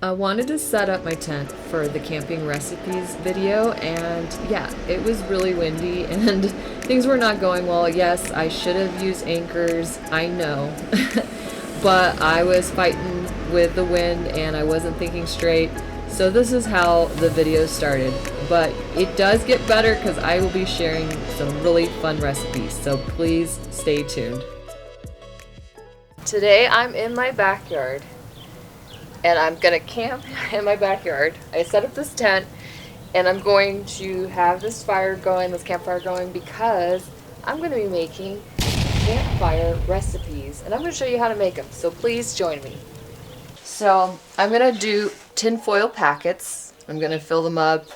I wanted to set up my tent for the camping recipes video, and yeah, it was really windy and things were not going well. Yes, I should have used anchors, I know, but I was fighting with the wind and I wasn't thinking straight. So this is how the video started, but it does get better because I will be sharing some really fun recipes, so please stay tuned. Today I'm in my backyard and I'm gonna camp in my backyard. I set up this tent and I'm going to have this fire going, this campfire going, because I'm gonna be making campfire recipes and I'm gonna show you how to make them, so please join me. So I'm gonna do tinfoil packets. I'm gonna fill them up.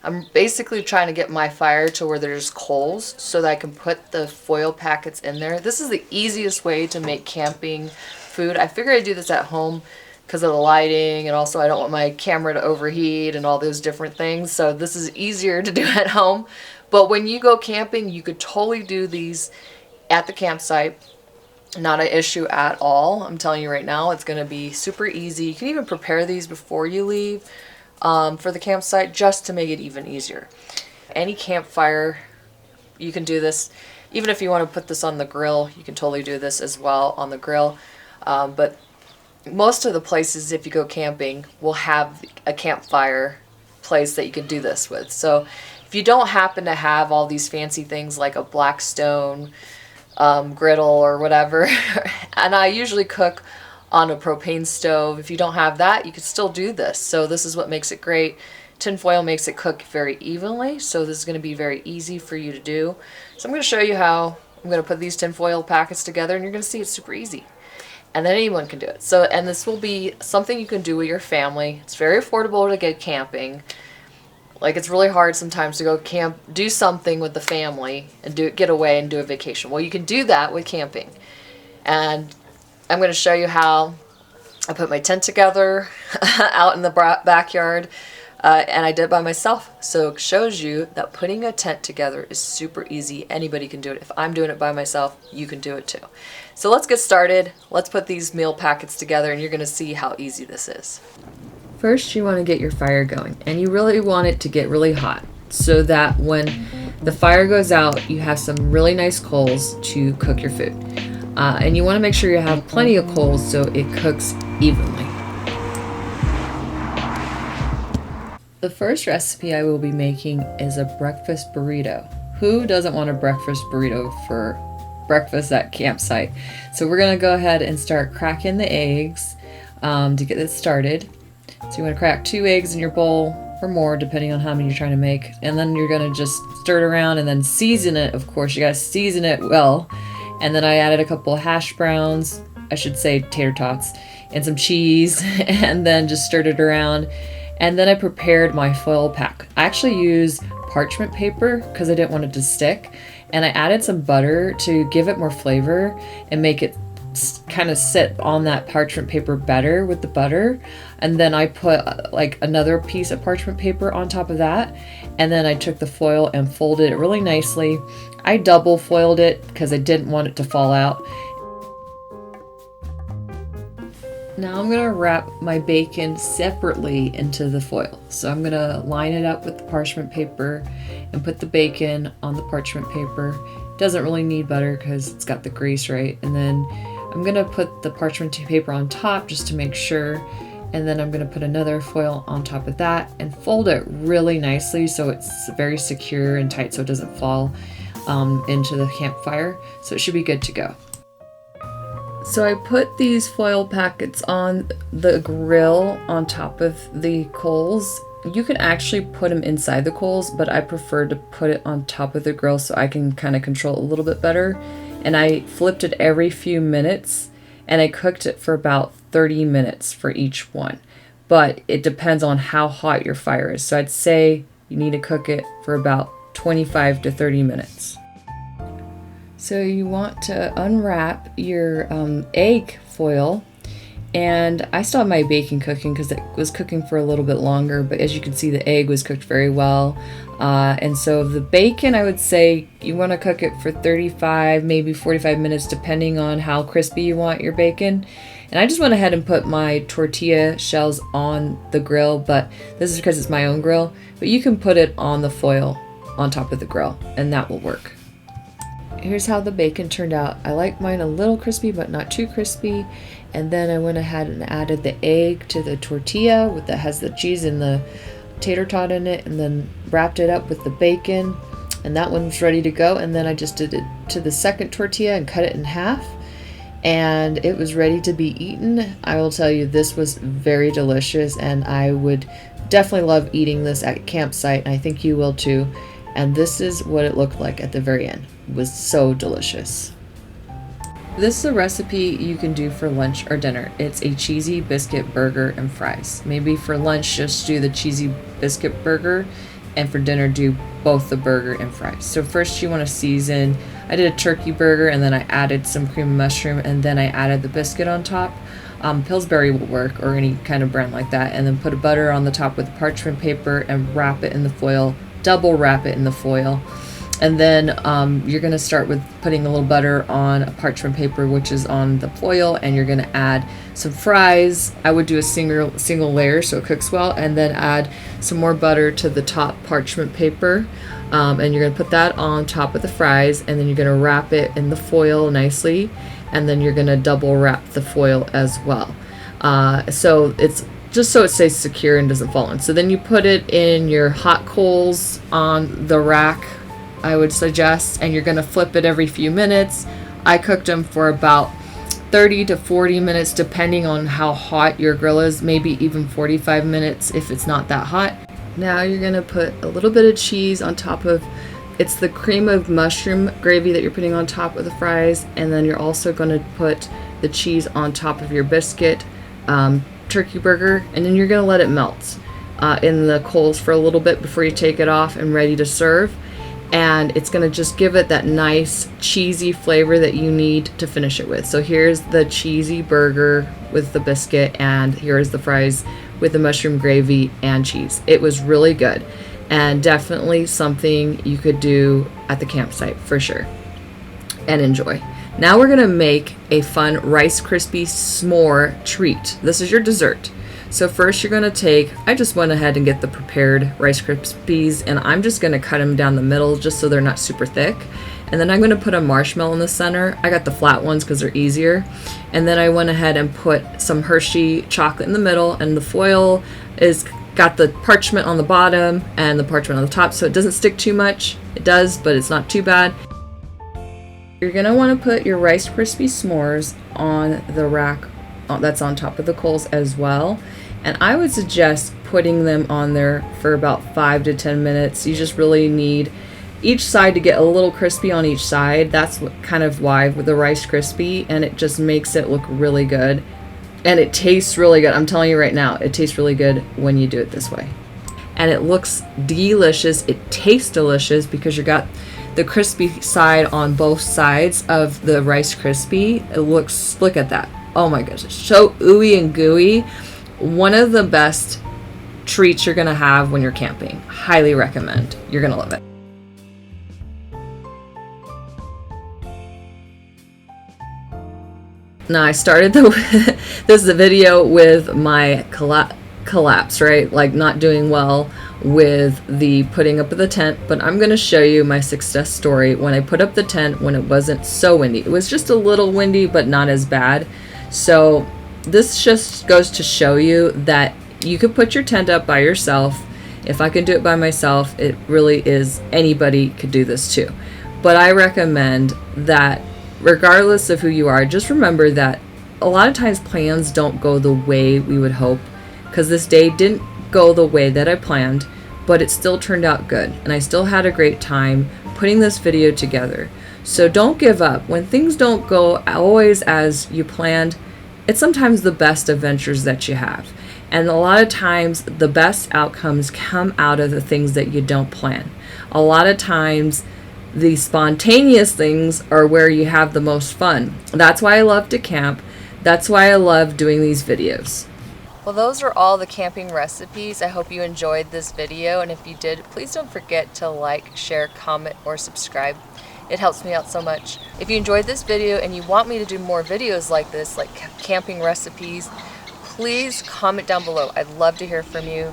I'm basically trying to get my fire to where there's coals so that I can put the foil packets in there. This is the easiest way to make camping food. I figured I'd do this at home because of the lighting, and also I don't want my camera to overheat and all those different things, so this is easier to do at home. But when you go camping, you could totally do these at the campsite. Not an issue at all. I'm telling you right now, it's going to be super easy. You can even prepare these before you leave for the campsite just to make it even easier. Any campfire, you can do this. Even if you want to put this on the grill, you can totally do this as well on the grill. But most of the places, if you go camping, will have a campfire place that you can do this with. So if you don't happen to have all these fancy things like a black stone griddle or whatever, and I usually cook on a propane stove. If you don't have that, you could still do this. So this is what makes it great. Tinfoil makes it cook very evenly, so this is going to be very easy for you to do. So I'm going to show you how I'm going to put these tinfoil packets together, and you're going to see it's super easy. And then anyone can do it. So, and this will be something you can do with your family. It's very affordable to get camping. Like, it's really hard sometimes to go camp, do something with the family and get away and do a vacation. Well, you can do that with camping. And I'm going to show you how I put my tent together out in the backyard. And I did it by myself. So it shows you that putting a tent together is super easy. Anybody can do it. If I'm doing it by myself, you can do it too. So let's get started. Let's put these meal packets together and you're going to see how easy this is. First, you want to get your fire going, and you really want it to get really hot so that when the fire goes out, you have some really nice coals to cook your food. And you want to make sure you have plenty of coals so it cooks evenly. The first recipe I will be making is a breakfast burrito. Who doesn't want a breakfast burrito for breakfast at campsite? So we're going to go ahead and start cracking the eggs to get this started. So you want to crack 2 eggs in your bowl or more, depending on how many you're trying to make. And then you're going to just stir it around and then season it. Of course, you got to season it well. And then I added a couple of hash browns, I should say tater tots, and some cheese, and then just stirred it around. And then I prepared my foil pack. I actually used parchment paper because I didn't want it to stick. And I added some butter to give it more flavor and make it kind of sit on that parchment paper better with the butter. And then I put like another piece of parchment paper on top of that. And then I took the foil and folded it really nicely. I double foiled it because I didn't want it to fall out. Now I'm going to wrap my bacon separately into the foil. So I'm going to line it up with the parchment paper and put the bacon on the parchment paper. It doesn't really need butter because it's got the grease, right? And then I'm going to put the parchment paper on top just to make sure. And then I'm going to put another foil on top of that and fold it really nicely so it's very secure and tight so it doesn't fall into the campfire. So it should be good to go. So I put these foil packets on the grill on top of the coals. You can actually put them inside the coals, but I prefer to put it on top of the grill so I can kind of control it a little bit better. And I flipped it every few minutes and I cooked it for about 30 minutes for each one. But it depends on how hot your fire is. So I'd say you need to cook it for about 25 to 30 minutes. So you want to unwrap your egg foil, and I still have my bacon cooking because it was cooking for a little bit longer, but as you can see the egg was cooked very well. And so the bacon, I would say you want to cook it for 35, maybe 45 minutes depending on how crispy you want your bacon. And I just went ahead and put my tortilla shells on the grill, but this is because it's my own grill. But you can put it on the foil on top of the grill, and that will work. Here's how the bacon turned out. I like mine a little crispy, but not too crispy. And then I went ahead and added the egg to the tortilla that has the cheese and the tater tot in it, and then wrapped it up with the bacon, and that one's ready to go. And then I just did it to the second tortilla and cut it in half, and it was ready to be eaten. I will tell you, this was very delicious, and I would definitely love eating this at a campsite, and I think you will too. And this is what it looked like at the very end. It was so delicious. This is a recipe you can do for lunch or dinner. It's a cheesy biscuit burger and fries. Maybe for lunch just do the cheesy biscuit burger, and for dinner do both the burger and fries. So first you want to season. I did a turkey burger, and then I added some cream of mushroom, and then I added the biscuit on top. Pillsbury will work, or any kind of brand like that. And then put a butter on the top with parchment paper and wrap it in the foil, double wrap it in the foil. And then you're going to start with putting a little butter on a parchment paper, which is on the foil, and you're going to add some fries. I would do a single layer so it cooks well, and then add some more butter to the top parchment paper. And you're going to put that on top of the fries, and then you're going to wrap it in the foil nicely, and then you're going to double wrap the foil as well. So it's just so it stays secure and doesn't fall in. So then you put it in your hot coals on the rack, I would suggest, and you're going to flip it every few minutes. I cooked them for about 30 to 40 minutes depending on how hot your grill is, maybe even 45 minutes if it's not that hot. Now you're going to put a little bit of cheese on top of, it's the cream of mushroom gravy that you're putting on top of the fries, and then you're also going to put the cheese on top of your biscuit turkey burger, and then you're going to let it melt in the coals for a little bit before you take it off and ready to serve. And it's going to just give it that nice cheesy flavor that you need to finish it with. So here's the cheesy burger with the biscuit, and here's the fries with the mushroom gravy and cheese. It was really good, and definitely something you could do at the campsite for sure and enjoy. Now we're going to make a fun Rice Krispie s'more treat. This is your dessert. So first you're going to take, I just went ahead and get the prepared Rice Krispies, and I'm just going to cut them down the middle just so they're not super thick. And then I'm going to put a marshmallow in the center. I got the flat ones because they're easier. And then I went ahead and put some Hershey chocolate in the middle, and the foil is got the parchment on the bottom and the parchment on the top, so it doesn't stick too much. It does, but it's not too bad. You're going to want to put your Rice Krispie s'mores on the rack that's on top of the coals as well. And I would suggest putting them on there for about 5 to 10 minutes. You just really need each side to get a little crispy on each side. That's what kind of why with the Rice Krispie, and it just makes it look really good. And it tastes really good. I'm telling you right now, it tastes really good when you do it this way. And it looks delicious. It tastes delicious because you got the crispy side on both sides of the Rice Krispie. It looks, look at that. Oh my gosh, it's so ooey and gooey. One of the best treats you're gonna have when you're camping. Highly recommend. You're gonna love it. Now I started this is the video with my collapse, right? Like not doing well with the putting up of the tent, but I'm going to show you my success story when I put up the tent when it wasn't so windy. It was just a little windy, but not as bad. So this just goes to show you that you could put your tent up by yourself. If I can do it by myself, it really is, anybody could do this too. But I recommend that regardless of who you are, just remember that a lot of times plans don't go the way we would hope, because this day didn't go the way that I planned, but it still turned out good, and I still had a great time putting this video together. So don't give up. When things don't go always as you planned, it's sometimes the best adventures that you have. And a lot of times the best outcomes come out of the things that you don't plan. A lot of times the spontaneous things are where you have the most fun. That's why I love to camp. That's why I love doing these videos. Well, those are all the camping recipes. I hope you enjoyed this video, and if you did, please don't forget to like, share, comment, or subscribe. It helps me out so much. If you enjoyed this video and you want me to do more videos like this, like camping recipes, please comment down below. I'd love to hear from you.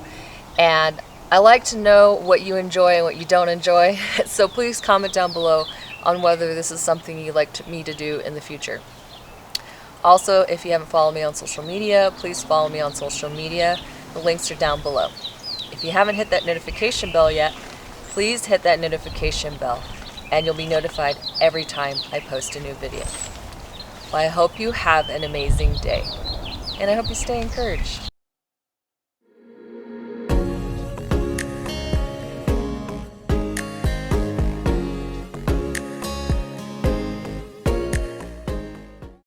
And I like to know what you enjoy and what you don't enjoy. So please comment down below on whether this is something you'd like me to do in the future. Also, if you haven't followed me on social media, please follow me on social media. The links are down below. If you haven't hit that notification bell yet, please hit that notification bell and you'll be notified every time I post a new video. Well, I hope you have an amazing day and I hope you stay encouraged.